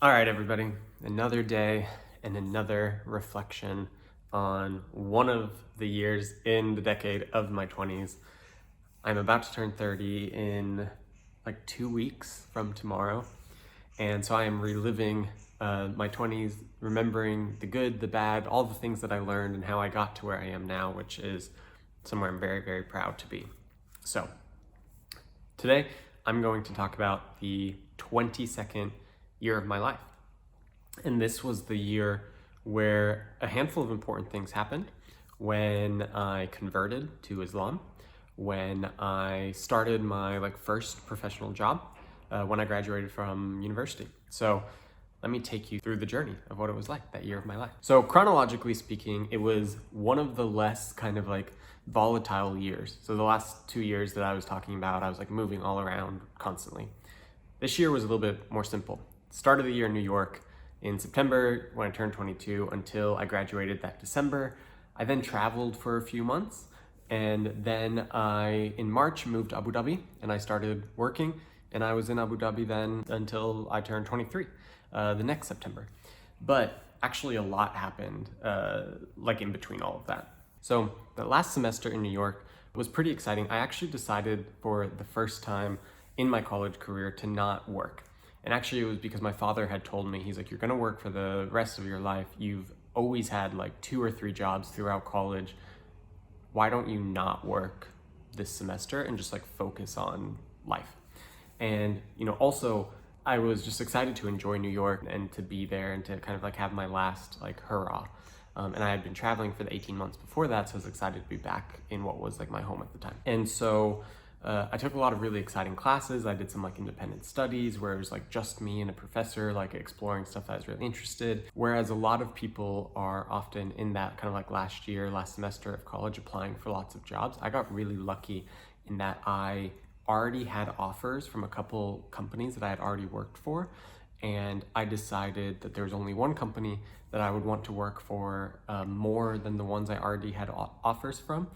All right, everybody, another day and another reflection on one of the years in the decade of my 20s. I'm about to turn 30 in like 2 weeks from tomorrow. And so I am reliving my 20s, remembering the good, the bad, all the things that I learned and how I got to where I am now, which is somewhere I'm very, very proud to be. So today I'm going to talk about the 22nd year of my life. And this was the year where a handful of important things happened. When I converted to Islam, when I started my first professional job, when I graduated from university. So let me take you through the journey of what it was like that year of my life. So chronologically speaking, it was one of the less volatile years. So the last 2 years that I was talking about, I was moving all around constantly. This year was a little bit more simple. Start of the year in New York in September when I turned 22 until I graduated that December. I then traveled for a few months, and then I, in March, moved to Abu Dhabi and I started working, and I was in Abu Dhabi then until I turned 23, the next September. But actually a lot happened in between all of that. So the last semester in New York was pretty exciting. I actually decided for the first time in my college career to not work. And actually it was because my father had told me, he's like, you're gonna work for the rest of your life. You've always had 2 or 3 jobs throughout college. Why don't you not work this semester and just focus on life? And, also I was just excited to enjoy New York and to be there and to have my last hurrah. And I had been traveling for the 18 months before that, so I was excited to be back in what was my home at the time. And so I took a lot of really exciting classes. I did some independent studies where it was just me and a professor exploring stuff that I was really interested. Whereas a lot of people are often in that last semester of college applying for lots of jobs. I got really lucky in that I already had offers from a couple companies that I had already worked for. And I decided that there was only one company that I would want to work for more than the ones I already had offers from.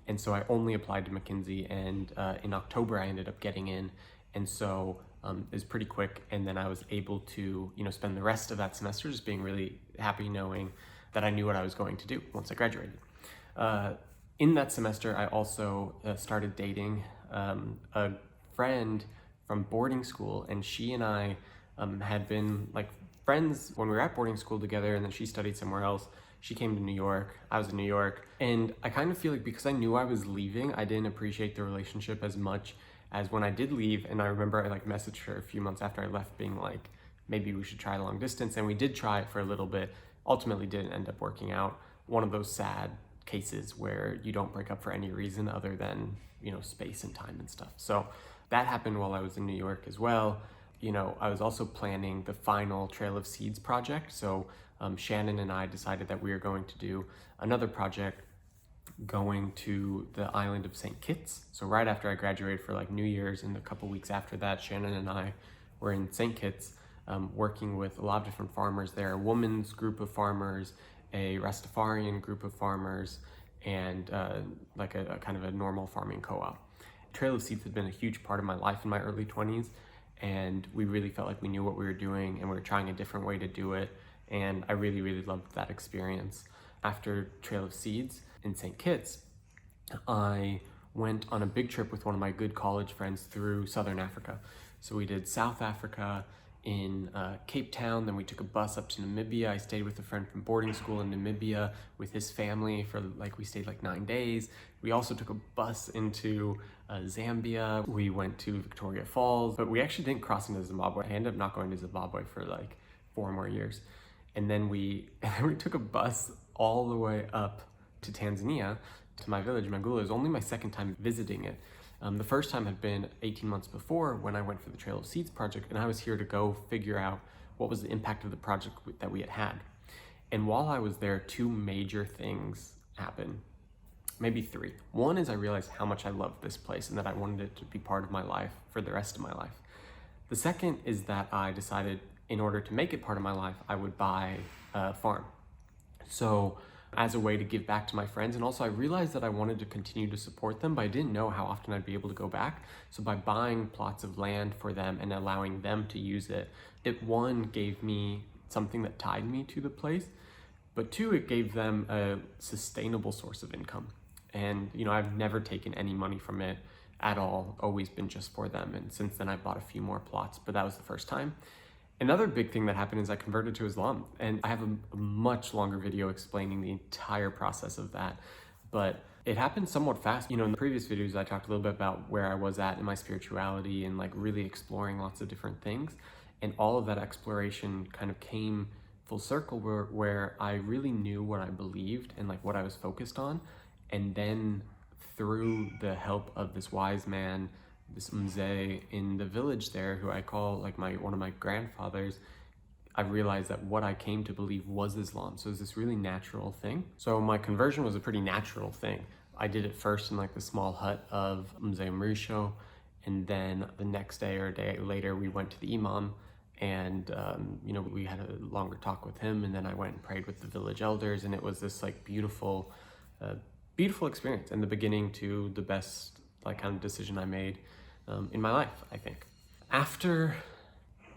And so I only applied to McKinsey, and in October I ended up getting in. And so it was pretty quick. And then I was able to, spend the rest of that semester just being really happy knowing that I knew what I was going to do once I graduated. In that semester, I also started dating a friend from boarding school, and she and I had been friends when we were at boarding school together, and then she studied somewhere else. She came to New York, I was in New York, and I kind of feel because I knew I was leaving, I didn't appreciate the relationship as much as when I did leave. And I remember I messaged her a few months after I left being maybe we should try long distance, and we did try it for a little bit. Ultimately didn't end up working out. One of those sad cases where you don't break up for any reason other than, space and time and stuff. So that happened while I was in New York as well. I was also planning the final Trail of Seeds project. So Shannon and I decided that we were going to do another project going to the island of St. Kitts. So right after I graduated for New Year's, and a couple weeks after that, Shannon and I were in St. Kitts working with a lot of different farmers there, a woman's group of farmers, a Rastafarian group of farmers, and a kind of a normal farming co-op. Trail of Seeds had been a huge part of my life in my early 20s, and we really felt like we knew what we were doing and we were trying a different way to do it. And I really, really loved that experience. After Trail of Seeds in St. Kitts, I went on a big trip with one of my good college friends through Southern Africa. So we did South Africa in Cape Town, then we took a bus up to Namibia. I stayed with a friend from boarding school in Namibia with his family for we stayed 9 days. We also took a bus into Zambia. We went to Victoria Falls, but we actually didn't cross into Zimbabwe. I ended up not going to Zimbabwe for 4 more years. And then we took a bus all the way up to Tanzania, to my village, Magula. It was only my second time visiting it. The first time had been 18 months before when I went for the Trail of Seeds project, and I was here to go figure out what was the impact of the project that we had had. And while I was there, 2 major things happened, maybe 3. One is I realized how much I loved this place and that I wanted it to be part of my life for the rest of my life. The second is that I decided in order to make it part of my life, I would buy a farm. So as a way to give back to my friends. And also I realized that I wanted to continue to support them, but I didn't know how often I'd be able to go back. So by buying plots of land for them and allowing them to use it, It, one, gave me something that tied me to the place, but two, it gave them a sustainable source of income. And, you know, I've never taken any money from it at all, always been just for them. And since then I've bought a few more plots, but that was the first time. Another big thing that happened is I converted to Islam, and I have a much longer video explaining the entire process of that, but it happened somewhat fast. You know, in the previous videos, I talked a little bit about where I was at in my spirituality and like really exploring lots of different things. And all of that exploration kind of came full circle where I really knew what I believed and like what I was focused on. And then through the help of this wise man, this mzee in the village there, who I call like one of my grandfathers, I realized that what I came to believe was Islam. So it was this really natural thing. So my conversion was a pretty natural thing. I did it first in like the small hut of Mzee Mauricio, and then the next day or a day later we went to the imam, and you know, we had a longer talk with him, and then I went and prayed with the village elders, and it was this like beautiful experience, and the beginning to the best like kind of decision I made in my life, I think. After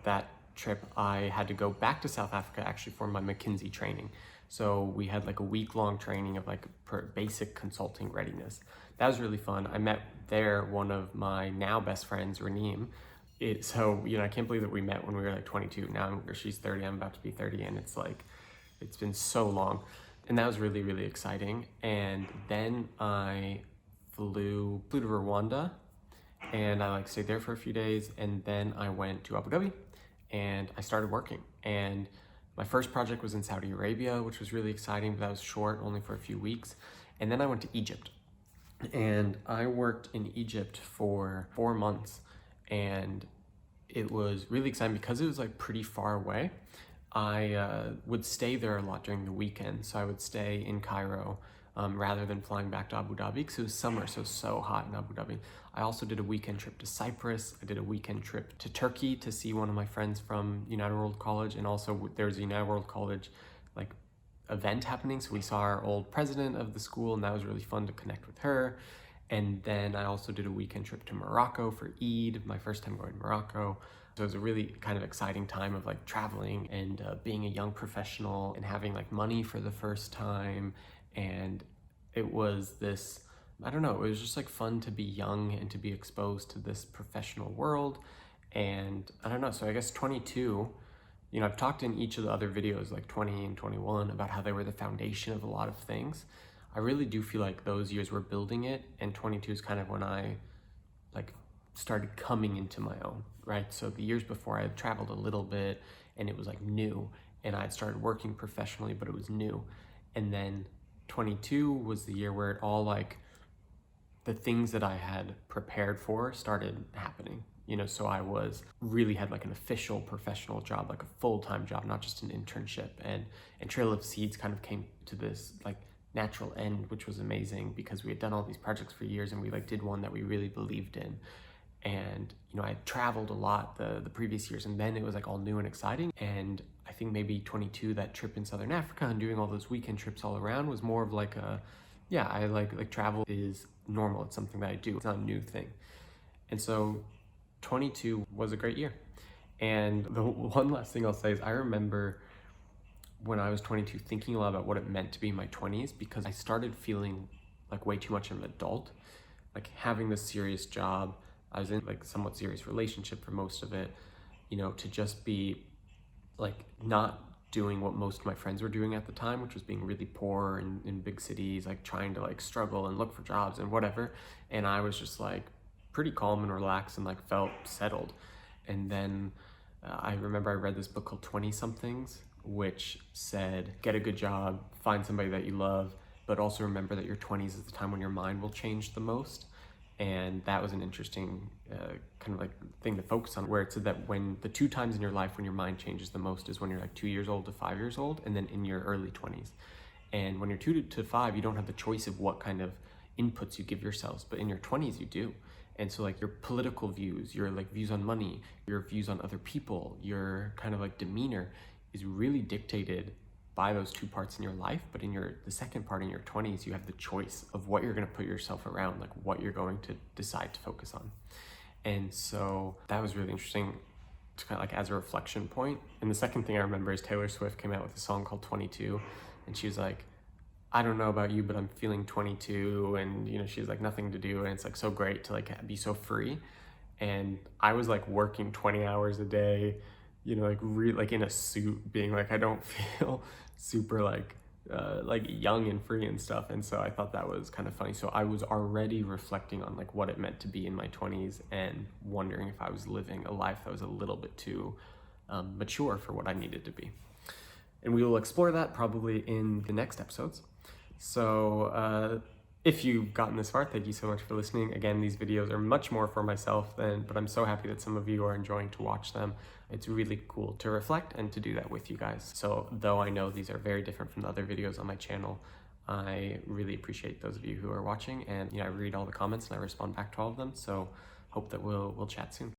that trip, I had to go back to South Africa actually for my McKinsey training. So we had like a week-long training of like basic consulting readiness. That was really fun. I met there one of my now best friends, Raneem. So, you know, I can't believe that we met when we were like 22. Now she's 30, I'm about to be 30, and it's like, it's been so long. And that was really, really exciting. And then I flew to Rwanda, and I like stayed there for a few days, and then I went to Abu Dhabi and I started working. And my first project was in Saudi Arabia, which was really exciting, but that was short, only for a few weeks. And then I went to Egypt, and I worked in Egypt for 4 months, and it was really exciting because it was like pretty far away. I would stay there a lot during the weekend. So I would stay in Cairo rather than flying back to Abu Dhabi, because it was summer, so it was so hot in Abu Dhabi. I also did a weekend trip to Cyprus. I did a weekend trip to Turkey to see one of my friends from United World College, and also there was a United World College like event happening, so we saw our old president of the school, and that was really fun to connect with her. And then I also did a weekend trip to Morocco for Eid, my first time going to Morocco. So it was a really kind of exciting time of like traveling and being a young professional and having like money for the first time. And it was this, I don't know, it was just like fun to be young and to be exposed to this professional world. And I don't know, so I guess 22, you know, I've talked in each of the other videos like 20 and 21 about how they were the foundation of a lot of things. I really do feel like those years were building it, and 22 is kind of when I like started coming into my own, right? So the years before I had traveled a little bit and it was like new, and I had started working professionally, but it was new. And then 22 was the year where it all like, the things that I had prepared for started happening, you know, so I really had like an official professional job, like a full-time job, not just an internship. And Trail of Seeds kind of came to this like natural end, which was amazing because we had done all these projects for years, and we like did one that we really believed in. And, you know, I had traveled a lot the previous years, and then it was like all new and exciting. And I think maybe 22, that trip in Southern Africa and doing all those weekend trips all around was more of like a, yeah, I like travel is normal. It's something that I do. It's not a new thing. And so 22 was a great year. And the one last thing I'll say is I remember when I was 22 thinking a lot about what it meant to be in my 20s, because I started feeling like way too much of an adult, like having this serious job. I was in like somewhat serious relationship for most of it, you know, to just be like not doing what most of my friends were doing at the time, which was being really poor in big cities, like trying to like struggle and look for jobs and whatever. And I was just like pretty calm and relaxed and like felt settled. And then I remember I read this book called 20 Somethings, which said, get a good job, find somebody that you love, but also remember that your 20s is the time when your mind will change the most. And that was an interesting kind of like thing to focus on, where it said that when the 2 times in your life when your mind changes the most is when you're like 2 years old to 5 years old, and then in your early 20s. And when you're 2 to 5, you don't have the choice of what kind of inputs you give yourselves, but in your 20s you do. And so like your political views, your like views on money, your views on other people, your kind of like demeanor is really dictated by those 2 parts in your life. But in the second part in your 20s, you have the choice of what you're going to put yourself around, like what you're going to decide to focus on. And so that was really interesting. to kind of like as a reflection point. And the second thing I remember is Taylor Swift came out with a song called 22, and she was like, I don't know about you, but I'm feeling 22, and you know, she's like nothing to do, and it's like so great to like be so free. And I was like working 20 hours a day, you know, like in a suit, being like, I don't feel super like young and free and stuff. And so I thought that was kind of funny. So I was already reflecting on like what it meant to be in my 20s and wondering if I was living a life that was a little bit too mature for what I needed to be. And we will explore that probably in the next episodes. So if you've gotten this far, thank you so much for listening. Again, these videos are much more for myself but I'm so happy that some of you are enjoying to watch them. It's really cool to reflect and to do that with you guys. So though I know these are very different from the other videos on my channel, I really appreciate those of you who are watching, and you know, I read all the comments and I respond back to all of them. So hope that we'll chat soon.